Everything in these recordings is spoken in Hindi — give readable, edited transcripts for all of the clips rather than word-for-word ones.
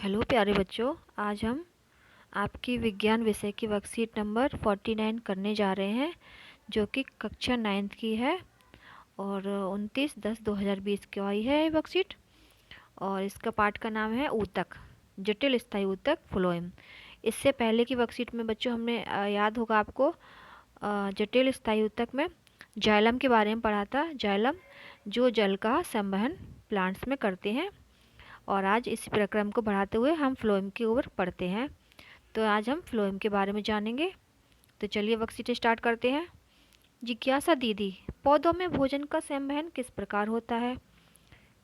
हेलो प्यारे बच्चों, आज हम आपकी विज्ञान विषय की वर्कशीट नंबर 49 करने जा रहे हैं, जो कि कक्षा 9th की है और 29/10/2020 की आई है ये वर्कशीट। और इसका पाठ का नाम है ऊतक, जटिल स्थायी ऊतक फ्लोएम। इससे पहले की वर्कशीट में बच्चों हमने याद होगा आपको, जटिल स्थायी ऊतक में जाइलम के बारे में पढ़ा था। जाइलम जो जल का संवहन प्लांट्स में करते हैं। और आज इस प्रक्रम को बढ़ाते हुए हम फ्लोएम की ओर पढ़ते हैं। तो आज हम फ्लोएम के बारे में जानेंगे। तो चलिए वर्कशीट स्टार्ट करते हैं। जिज्ञासा दीदी, पौधों में भोजन का संवहन किस प्रकार होता है?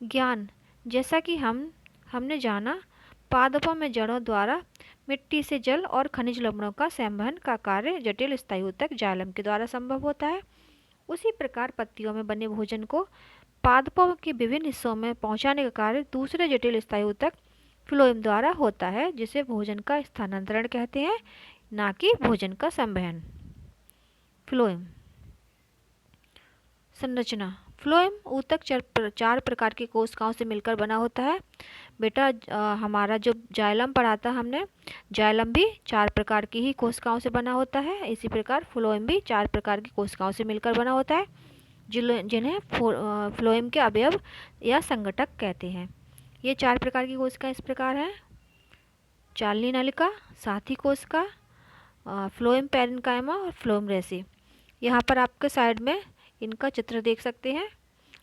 ज्ञान, जैसा कि हमने जाना, पादपों में जड़ों द्वारा मिट्टी से जल और खनिज लवणों का संवहन का कार्य जटिल स्थायी ऊतक जाइलम के द्वारा संभव होता है। उसी प्रकार पत्तियों में बने भोजन को पादपों के विभिन्न हिस्सों में पहुंचाने का कार्य दूसरे जटिल स्थायी ऊतक फ्लोएम द्वारा होता है, जिसे भोजन का स्थानांतरण कहते हैं, ना कि भोजन का संवहन। फ्लोएम संरचना। फ्लोएम ऊतक चार प्रकार की कोशिकाओं से मिलकर बना होता है। बेटा हमारा जो जाइलम पढ़ा था हमने, जाइलम भी 4 प्रकार की ही कोशिकाओं से बना होता है। इसी प्रकार फ्लोएम भी 4 प्रकार की कोशिकाओं से मिलकर बना होता है, जिन्हें फ्लोएम के अवयव या संघटक कहते हैं। ये 4 प्रकार की कोशिकाएं इस प्रकार हैं: चालनी नलिका, साथी कोशिका, फ्लोएम पैरेन्काइमा और फ्लोएम रेसे। यहाँ पर आपके साइड में इनका चित्र देख सकते हैं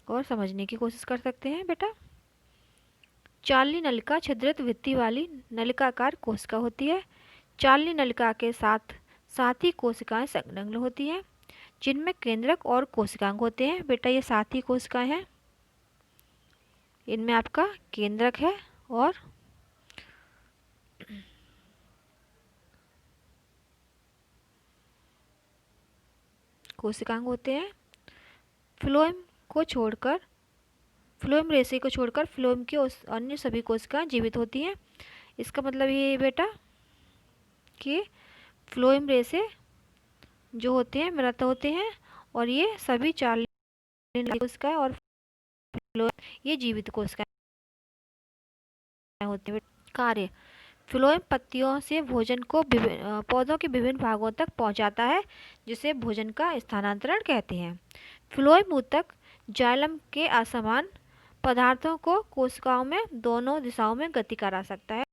और समझने की कोशिश कर सकते हैं। बेटा चालनी नलिका छिद्रित भित्ति वाली नलिकाकार कोशिका होती है। चालनी नलिका के साथ साथी कोशिकाएं संलग्न होती हैं, जिनमें केंद्रक और कोशिकांग होते हैं। बेटा ये साथी कोशिकाएं हैं, इनमें आपका केंद्रक है और कोशिकांग होते हैं। फ्लोएम को छोड़कर, फ्लोएम रेसे को छोड़कर फ्लोएम की अन्य सभी कोशिकाएं जीवित होती हैं। इसका मतलब ये है बेटा कि फ्लोएम रेसे जो होते हैं मृत होते हैं और ये सभी चालनी कोशिकाएं और फ्लोएम ये जीवित कोशिकाएं होती हैं। कार्य: फ्लोएम पत्तियों से भोजन को पौधों के विभिन्न भागों तक पहुंचाता है, जिसे भोजन का स्थानांतरण कहते हैं। फ्लोएम ऊतक जाइलम के असमान पदार्थों को कोशिकाओं में दोनों दिशाओं में गति करा सकता है।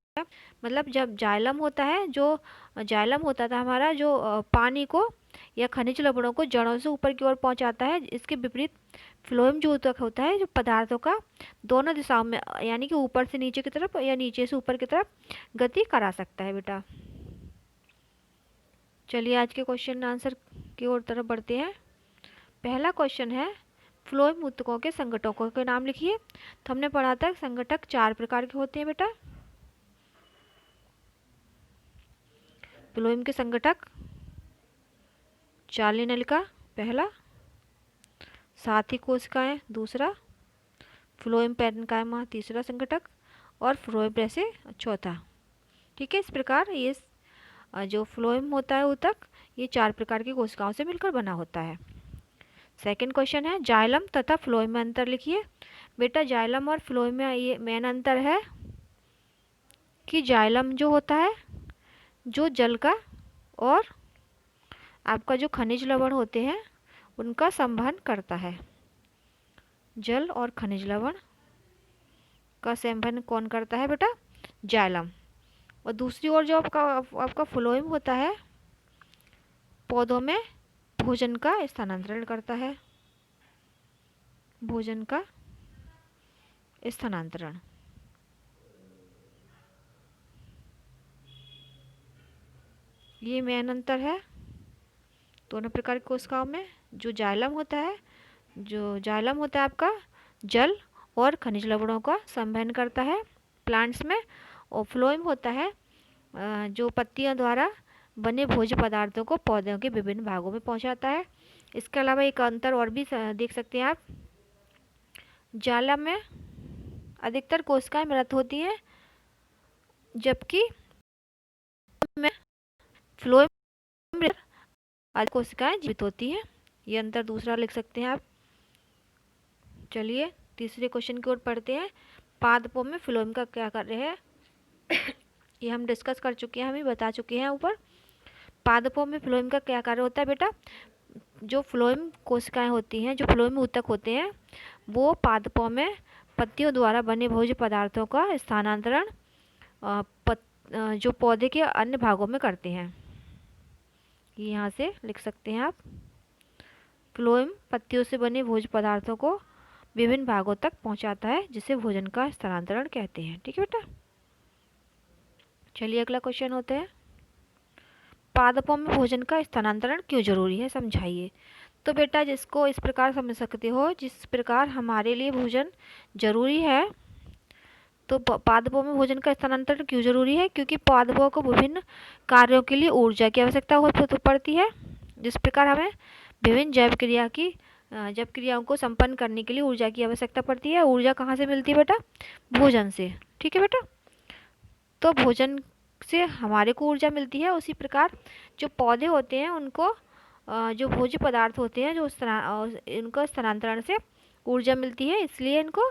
मतलब जब जाइलम होता है, जो जाइलम होता था हमारा, जो पानी को या खनिज लवणों को जड़ों से ऊपर की ओर पहुंचाता है, इसके विपरीत फ्लोएम जो ऊतक होता है, जो पदार्थों का दोनों दिशाओं में, यानी कि ऊपर से नीचे की तरफ या नीचे से ऊपर की तरफ गति करा सकता है। बेटा चलिए आज के क्वेश्चन आंसर की ओर तरफ बढ़ते हैं। पहला क्वेश्चन है, फ्लोएम ऊतकों के संघटकों के नाम लिखिए। तो हमने पढ़ा था संघटक 4 प्रकार के होते हैं। बेटा फ्लोएम के संघटक: चालनी नलिका पहला, साथी कोशिकाएं दूसरा, फ्लोएम पैरेन्काइमा तीसरा संघटक और फ्लोएम रेसे चौथा। ठीक है, इस प्रकार ये जो फ्लोएम होता है ऊतक, ये 4 प्रकार की कोशिकाओं से मिलकर बना होता है। सेकंड क्वेश्चन है, जाइलम तथा फ्लोएम में अंतर लिखिए। बेटा जाइलम और फ्लोएम में ये मेन अंतर है कि जाइलम जो होता है, जो जल का और आपका जो खनिज लवण होते हैं उनका संवहन करता है। जल और खनिज लवण का संवहन कौन करता है? बेटा जाइलम। और दूसरी ओर जो आपका फ्लोएम होता है, पौधों में भोजन का स्थानांतरण करता है। भोजन का स्थानांतरण, ये मेन अंतर है दोनों प्रकार की कोशिकाओं में। जो जाइलम होता है, आपका जल और खनिज लवणों का संवहन करता है प्लांट्स में, और फ्लोएम होता है जो पत्तियों द्वारा बने भोज्य पदार्थों को पौधों के विभिन्न भागों में पहुंचाता है। इसके अलावा एक अंतर और भी देख सकते हैं आप, जाइलम में अधिकतर कोशिकाएं मृत होती हैं, जबकि फ्लोएम में अधिक कोशिकाएं जीवित होती हैं। ये अंतर दूसरा लिख सकते हैं आप। चलिए तीसरे क्वेश्चन की ओर पढ़ते हैं। पादपों में फ्लोएम का क्या कार्य है? ये हम डिस्कस कर चुके हैं, हमें बता चुके हैं ऊपर। पादपों में फ्लोएम का क्या कार्य होता है बेटा? जो फ्लोएम कोशिकाएं होती हैं, जो फ्लोएम ऊतक होते हैं, वो पादपों में पत्तियों द्वारा बने भोज्य पदार्थों का स्थानांतरण जो पौधे के अन्य भागों में करते हैं। ये यहाँ से लिख सकते हैं आप। फ्लोएम पत्तियों से बने भोज्य पदार्थों को विभिन्न भागों तक पहुँचाता है, जिसे भोजन का स्थानांतरण कहते हैं। ठीक है बेटा, चलिए अगला क्वेश्चन होता है, पादपों में भोजन का स्थानांतरण क्यों जरूरी है, समझाइए। तो बेटा जिसको इस प्रकार समझ सकते हो, जिस प्रकार हमारे लिए भोजन जरूरी है, तो पादपों में भोजन का स्थानांतरण क्यों जरूरी है? क्योंकि पादपों को विभिन्न कार्यों के लिए ऊर्जा की आवश्यकता पड़ती है। जिस प्रकार हमें विभिन्न जैव क्रियाओं को संपन्न करने के लिए ऊर्जा की आवश्यकता पड़ती है। ऊर्जा कहाँ से मिलती है बेटा? भोजन से। ठीक है बेटा, तो भोजन से हमारे को ऊर्जा मिलती है। उसी प्रकार जो पौधे होते हैं उनको जो भोज्य पदार्थ होते हैं, जो इनको स्थानांतरण से ऊर्जा मिलती है, इसलिए इनको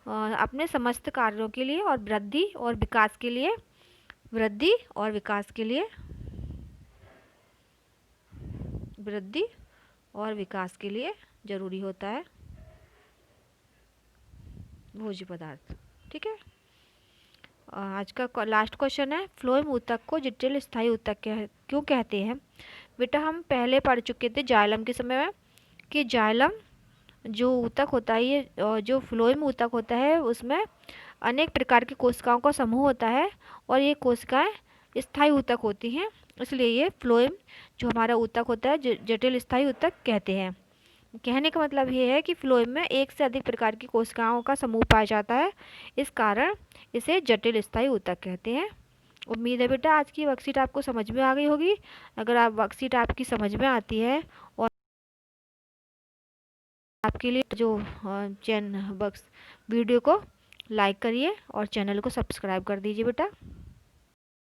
अपने समस्त कार्यों के लिए और वृद्धि और विकास के लिए जरूरी होता है भोज्य पदार्थ। ठीक है, आज का लास्ट क्वेश्चन है, फ्लोएम ऊतक को जटिल स्थायी ऊतक क्यों कहते हैं? बेटा हम पहले पढ़ चुके थे जाइलम के समय में कि जाइलम जो ऊतक होता है, ये जो फ्लोएम ऊतक होता है, उसमें अनेक प्रकार की कोशिकाओं का समूह होता है और ये कोशिकाएं स्थायी ऊतक होती हैं, इसलिए ये फ्लोएम जो हमारा ऊतक होता है जटिल स्थायी ऊतक कहते हैं। कहने का मतलब ये है कि फ्लोएम में एक से अधिक प्रकार की कोशिकाओं का समूह पाया जाता है, इस कारण इसे जटिल स्थायी ऊतक कहते हैं। उम्मीद है बेटा आज की वर्कशीट आपको समझ में आ गई होगी। अगर आप वर्कशीट आपकी समझ में आती है और आपके लिए जो वीडियो को लाइक करिए और चैनल को सब्सक्राइब कर दीजिए बेटा।